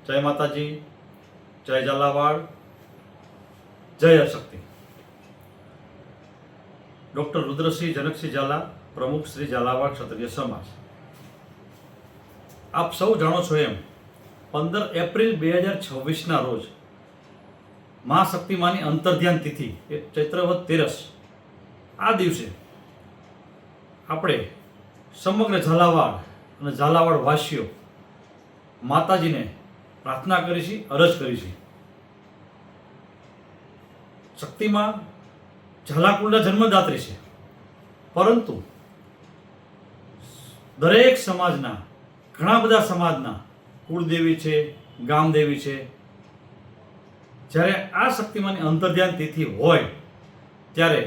જય માતાજી, જય ઝાલાવાડ, જય અશક્તિ। ડૉક્ટર રુદ્રસિંહ જનકસિંહ ઝાલા, પ્રમુખ શ્રી ઝાલાવાડ ક્ષત્રિય સમાજ। આપ સૌ જાણો છો એમ 15 એપ્રિલ 2026ના રોજ મા શક્તિમાની અંતર્ધ્યાન તિથિ એ ચૈત્રવદ તેરસ, આ દિવસે આપણે સમગ્ર ઝાલાવાડ અને ઝાલાવાડ વાસીઓ માતાજીને પ્રાર્થના કરી છે, અરજ કરી છે। શક્તિમાં ઝાલાકુળના જન્મદાત્રી છે, પરંતુ દરેક સમાજના, ઘણા બધા સમાજના કુળદેવી છે, ગામદેવી છે। જ્યારે આ શક્તિમાની અંતર્ધ્યાન તિથિ હોય ત્યારે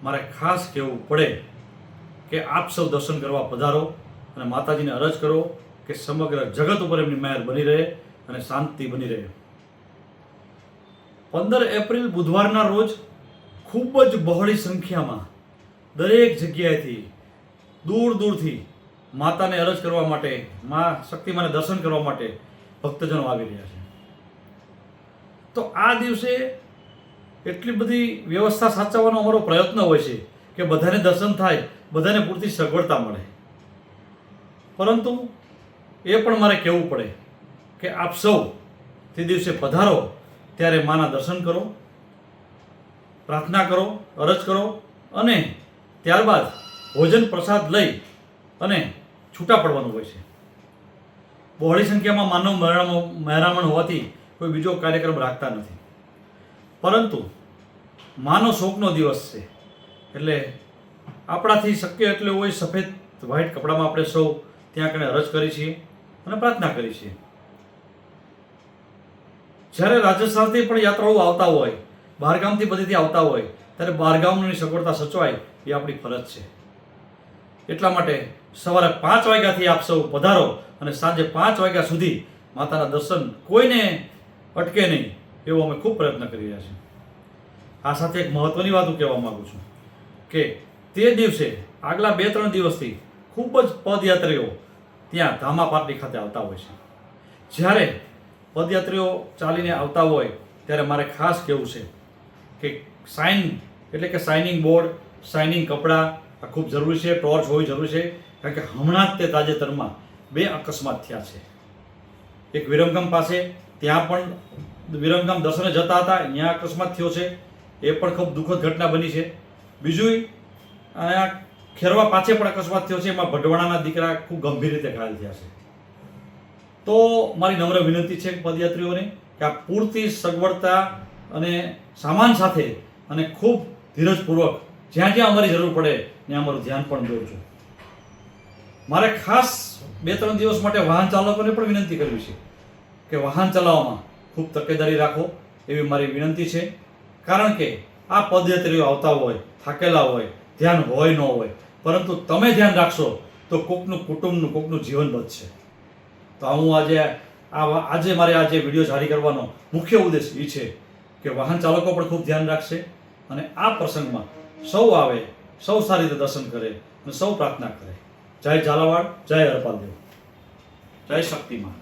મારે ખાસ કહેવું પડે કે આપ સૌ દર્શન કરવા પધારો અને માતાજીને અરજ કરો કે સમગ્ર જગત ઉપર એમની મહેર બની રહે અને શાંતિ બની રહે। 15 એપ્રિલ બુધવારના રોજ ખૂબ જ બહોળી સંખ્યામાં દરેક જગ્યાએથી દૂર દૂરથી માતાને અરજ કરવા માટે, મા શક્તિમાને દર્શન કરવા માટે ભક્તજનો આવી રહ્યા છે। તો આ દિવસે એટલી બધી વ્યવસ્થા સાચવવાનો અમારો પ્રયત્ન હોય છે કે બધાને દર્શન થાય, બધાને પૂરતી સગવડતા મળે। પરંતુ એ પણ મારે કહેવું પડે કે આપ સૌ તે દિવસે પધારો ત્યારે માના દર્શન કરો, પ્રાર્થના કરો, અરજ કરો અને ત્યારબાદ ભોજન પ્રસાદ લઈ અને છૂટા પડવાનું હોય છે। બહોળી સંખ્યામાં માનવ મહેરામણ હોવાથી કોઈ બીજો કાર્યક્રમ રાખતા નથી, પરંતુ માનો શોકનો દિવસ છે એટલે આપણાથી શક્ય એટલું હોય સફેદ વ્હાઇટ કપડામાં આપણે સૌ ત્યાં કણે અરજ કરી છીએ અને પ્રાર્થના કરી છીએ। જ્યારે રાજસ્થાનથી પણ યાત્રાળુ આવતા હોય, બહારગામથી બધેથી આવતા હોય, ત્યારે બહારગામની સગવડતા સચવાય એ આપણી ફરજ છે। એટલા માટે સવારે 5 વાગ્યાથી આપ સૌ પધારો અને સાંજે 5 વાગ્યા સુધી માતાના દર્શન કોઈને અટકે નહીં એવો અમે ખૂબ પ્રયત્ન કરી રહ્યા છીએ। આ સાથે એક મહત્વની વાત હું કહેવા માગું છું કે તે દિવસે આગલા 2-3 દિવસથી ખૂબ જ પદયાત્રીઓ ત્યાં ધામા પાટડી ખાતે આવતા હોય છે। જ્યારે પદયાત્રીઓ ચાલીને આવતા હોય ત્યારે મારે ખાસ કહેવું છે કે સાઇન એટલે કે સાઇનિંગ બોર્ડ, સાઇનિંગ કપડાં આ ખૂબ જરૂરી છે, ટોર્ચ હોવી જરૂરી છે, કારણ કે હમણાં જ તે તાજેતરમાં 2 અકસ્માત થયા છે। એક વિરમગામ પાસે, ત્યાં પણ વિરમગામ દર્શને જતા હતા, અહીંયા અકસ્માત થયો છે, એ પણ ખૂબ દુઃખદ ઘટના બની છે। બીજું અહીંયા ખેરવા પાછે પણ અકસ્માત થયો છે, એમાં ભડવાણાના દીકરા ખૂબ ગંભીર રીતે ઘાયલ થયા છે। તો મારી નમ્ર વિનંતી છે પદયાત્રીઓને કે આ પૂરતી સગવડતા અને સામાન સાથે અને ખૂબ ધીરજપૂર્વક જ્યાં જ્યાં અમારી જરૂર પડે ત્યાં અમારું ધ્યાન પણ દોરજો। મારે ખાસ 2-3 દિવસ માટે વાહન ચાલકોને પણ વિનંતી કરવી છે કે વાહન ચલાવવામાં ખૂબ તકેદારી રાખો એવી મારી વિનંતી છે, કારણ કે આ પદયાત્રીઓ આવતા હોય, થાકેલા હોય, ધ્યાન હોય ન હોય, પરંતુ તમે ધ્યાન રાખશો તો કોકનું કુટુંબનું, કોકનું જીવન બચશે। તો હું આજે મારે આ જે વિડીયો જારી કરવાનો મુખ્ય ઉદ્દેશ એ છે કે વાહન ચાલકો પણ ખૂબ ધ્યાન રાખશે અને આ પ્રસંગમાં સૌ આવે, સૌ સારી રીતે દર્શન કરે અને સૌ પ્રાર્થના કરે। જય ઝાલાવાડ, જય હરપાલદેવ, જય શક્તિમાં।